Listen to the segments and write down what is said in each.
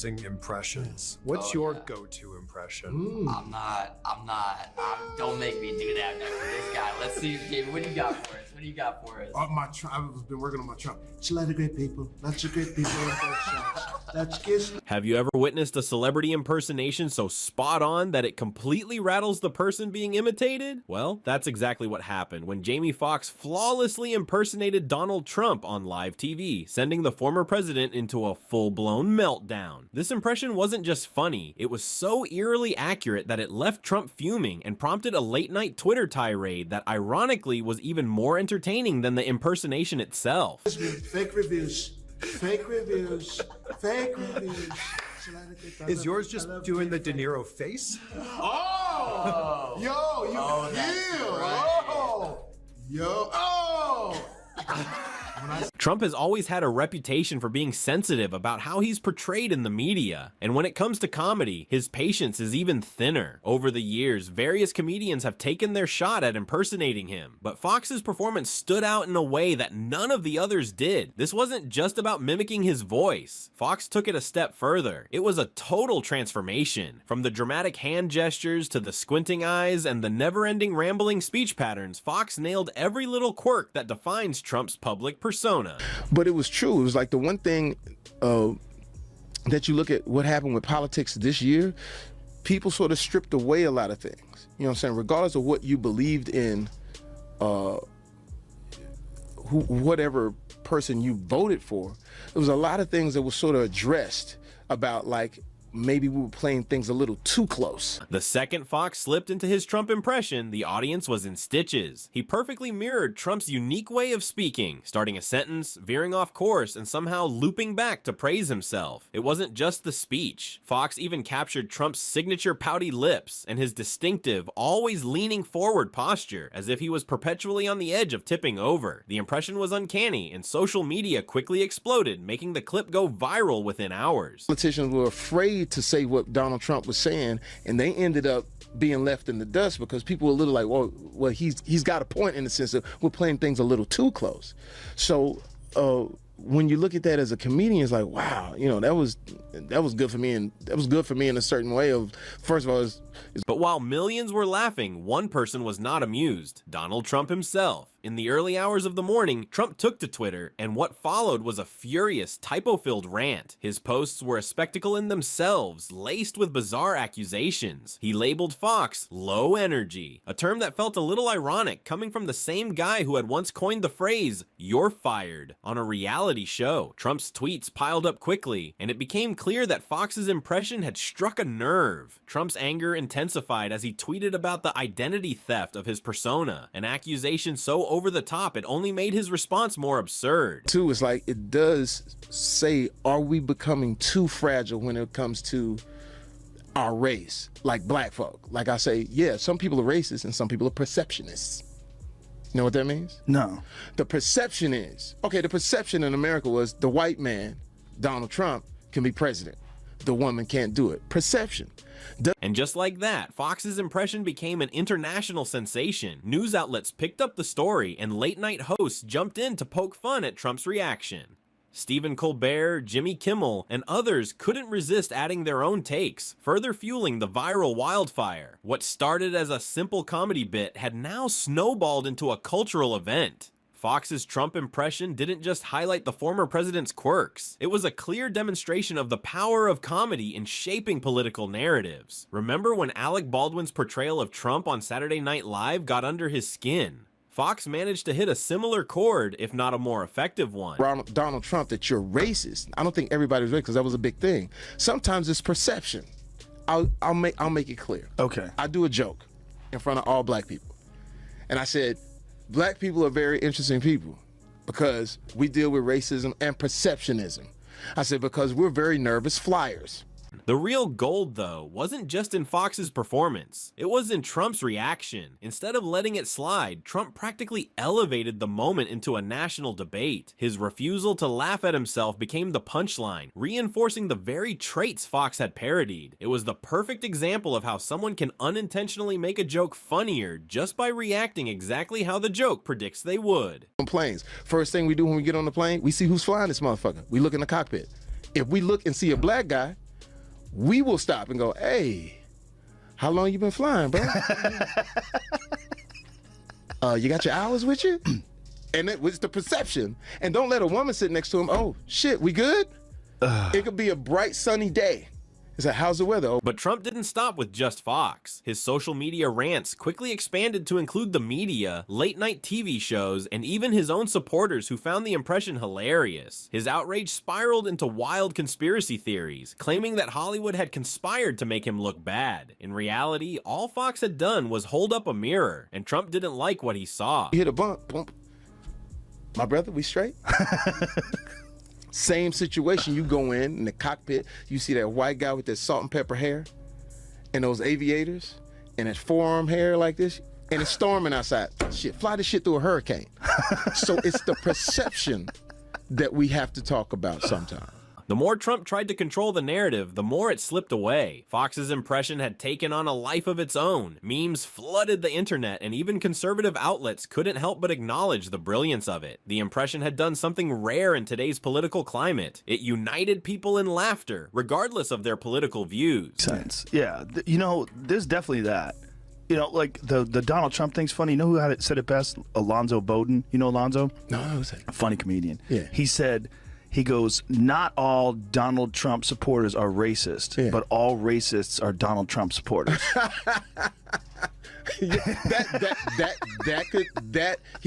amazing impressions. What's your go-to impression? Don't make me do that next to this guy. Let's see, David, what do you got for us? What do you got for us? I've been working on my Trump. It's a lot of great people. Lots of great people on both sides. That's good. Have you ever witnessed a celebrity impersonation so spot on that it completely rattles the person being imitated? Well, that's exactly what happened when Jamie Foxx flawlessly impersonated Donald Trump on live TV, sending the former president into a full-blown meltdown. This impression wasn't just funny, it was so eerily accurate that it left Trump fuming and prompted a late-night Twitter tirade that ironically was even more entertaining than the impersonation itself. Fake reviews. Fake reviews. Fake reviews. Is yours just doing the De Niro face? Oh! Yo, you feel! Right. Oh! Yo! Oh! Trump has always had a reputation for being sensitive about how he's portrayed in the media, and when it comes to comedy, his patience is even thinner. Over the years, various comedians have taken their shot at impersonating him, but Foxx's performance stood out in a way that none of the others did. This wasn't just about mimicking his voice. Foxx took it a step further. It was a total transformation. From the dramatic hand gestures to the squinting eyes and the never-ending rambling speech patterns, Foxx nailed every little quirk that defines Trump's public persona. But it was true. It was like the one thing that you look at what happened with politics this year, people sort of stripped away a lot of things. You know what I'm saying? Regardless of what you believed in, whatever person you voted for, there was a lot of things that was sort of addressed about, like, maybe we were playing things a little too close. The second Foxx slipped into his Trump impression, the audience was in stitches. He perfectly mirrored Trump's unique way of speaking, starting a sentence, veering off course, and somehow looping back to praise himself. It wasn't just the speech. Foxx even captured Trump's signature pouty lips and his distinctive, always leaning forward posture, as if he was perpetually on the edge of tipping over. The impression was uncanny, and social media quickly exploded, making the clip go viral within hours. Politicians were afraid to say what Donald Trump was saying, and they ended up being left in the dust because people were a little like, well, he's got a point in the sense that we're playing things a little too close. So when you look at that as a comedian, it's like, wow, you know, that was good for me, and that was good for me in a certain way. Of first of all, but while millions were laughing, one person was not amused: Donald Trump himself. In the early hours of the morning, Trump took to Twitter, and what followed was a furious, typo-filled rant. His posts were a spectacle in themselves, laced with bizarre accusations. He labeled Foxx low energy, a term that felt a little ironic coming from the same guy who had once coined the phrase, "You're fired," on a reality show. Trump's tweets piled up quickly, and it became clear that Foxx's impression had struck a nerve. Trump's anger intensified as he tweeted about the identity theft of his persona, an accusation so over the top it only made his response more absurd. Too, it's like it does say, are we becoming too fragile when it comes to our race, like black folk? Like I say, yeah, some people are racist and some people are perceptionists. You know what that means? No. The perception is, okay, the perception in America was the white man, Donald Trump, can be president. The woman can't do it. Perception. And just like that, Foxx's impression became an international sensation. News outlets picked up the story, and late-night hosts jumped in to poke fun at Trump's reaction. Stephen Colbert, Jimmy Kimmel, and others couldn't resist adding their own takes, further fueling the viral wildfire. What started as a simple comedy bit had now snowballed into a cultural event. Foxx's Trump impression didn't just highlight the former president's quirks. It was a clear demonstration of the power of comedy in shaping political narratives. Remember when Alec Baldwin's portrayal of Trump on Saturday Night Live got under his skin? Foxx managed to hit a similar chord, if not a more effective one. Donald Trump, that you're racist. I don't think everybody's racist, because that was a big thing. Sometimes it's perception. I'll make it clear. Okay. I do a joke in front of all black people, and I said, black people are very interesting people because we deal with racism and perceptionism. I said, because we're very nervous flyers. The real gold, though, wasn't just in Foxx's performance. It was in Trump's reaction. Instead of letting it slide, Trump practically elevated the moment into a national debate. His refusal to laugh at himself became the punchline, reinforcing the very traits Foxx had parodied. It was the perfect example of how someone can unintentionally make a joke funnier just by reacting exactly how the joke predicts they would. On planes, first thing we do when we get on the plane, we see who's flying this motherfucker. We look in the cockpit. If we look and see a black guy, we will stop and go, hey, how long you been flying, bro? You got your hours with you? And it was the perception. And don't let a woman sit next to him, oh, shit, we good? It could be a bright, sunny day. It's like, how's the weather? But Trump didn't stop with just Fox. His social media rants quickly expanded to include the media, late-night TV shows, and even his own supporters who found the impression hilarious. His outrage spiraled into wild conspiracy theories, claiming that Hollywood had conspired to make him look bad. In reality, all Fox had done was hold up a mirror, and Trump didn't like what he saw. You hit a bump, bump. My brother, we straight? Same situation, you go in the cockpit, you see that white guy with that salt and pepper hair and those aviators and that forearm hair like this, and it's storming outside. Shit, fly this shit through a hurricane. So it's the perception that we have to talk about sometimes. The more Trump tried to control the narrative, the more it slipped away. Fox's impression had taken on a life of its own. Memes flooded the internet, and even conservative outlets couldn't help but acknowledge the brilliance of it. The impression had done something rare in today's political climate. It united people in laughter, regardless of their political views. Sense. Yeah, you know, there's definitely that. You know, like the Donald Trump thing's funny. You know who had it, said it best? Alonzo Bowden. You know Alonzo? No, who's that? A funny comedian. Yeah. He said, he goes, not all Donald Trump supporters are racist, but all racists are Donald Trump supporters. He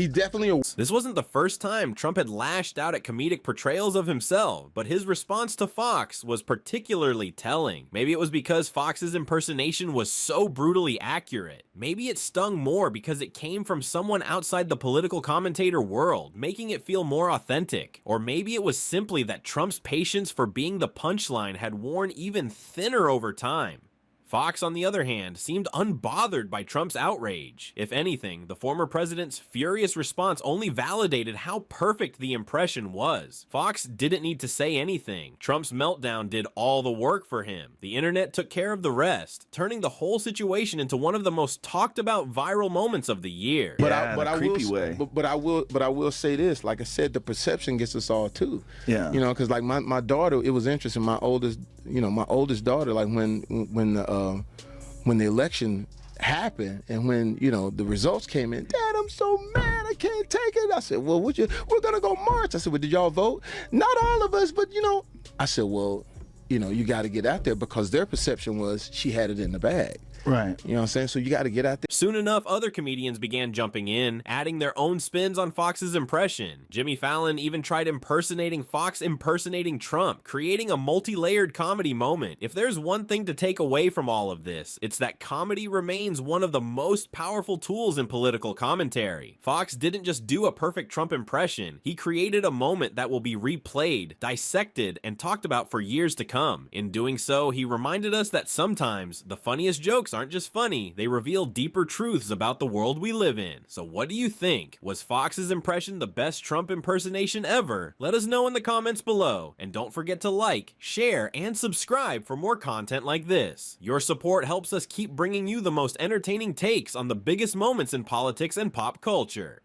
definitely. This wasn't the first time Trump had lashed out at comedic portrayals of himself, but his response to Fox was particularly telling. Maybe it was because Fox's impersonation was so brutally accurate. Maybe it stung more because it came from someone outside the political commentator world, making it feel more authentic. Or maybe it was simply that Trump's patience for being the punchline had worn even thinner over time. Fox, on the other hand, seemed unbothered by Trump's outrage. If anything, the former president's furious response only validated how perfect the impression was. Fox didn't need to say anything. Trump's meltdown did all the work for him. The internet took care of the rest, turning the whole situation into one of the most talked about viral moments of the year. But I will say this, like I said, the perception gets us all too. Yeah. You know, because like my daughter, it was interesting. My oldest daughter, like when the election happened and when, you know, the results came in, Dad, I'm so mad, I can't take it. I said, well, we're gonna go march. I said, well, did y'all vote? Not all of us, but, you know. I said, well, you know, you got to get out there because their perception was she had it in the bag. Right. You know what I'm saying? So you got to get out there. Soon enough, other comedians began jumping in, adding their own spins on Fox's impression. Jimmy Fallon even tried impersonating Fox impersonating Trump, creating a multi-layered comedy moment. If there's one thing to take away from all of this, it's that comedy remains one of the most powerful tools in political commentary. Fox didn't just do a perfect Trump impression, he created a moment that will be replayed, dissected, and talked about for years to come. In doing so, he reminded us that sometimes the funniest jokes aren't just funny, they reveal deeper truths about the world we live in. So what do you think? Was Fox's impression the best Trump impersonation ever? Let us know in the comments below, and don't forget to like, share, and subscribe for more content like this. Your support helps us keep bringing you the most entertaining takes on the biggest moments in politics and pop culture.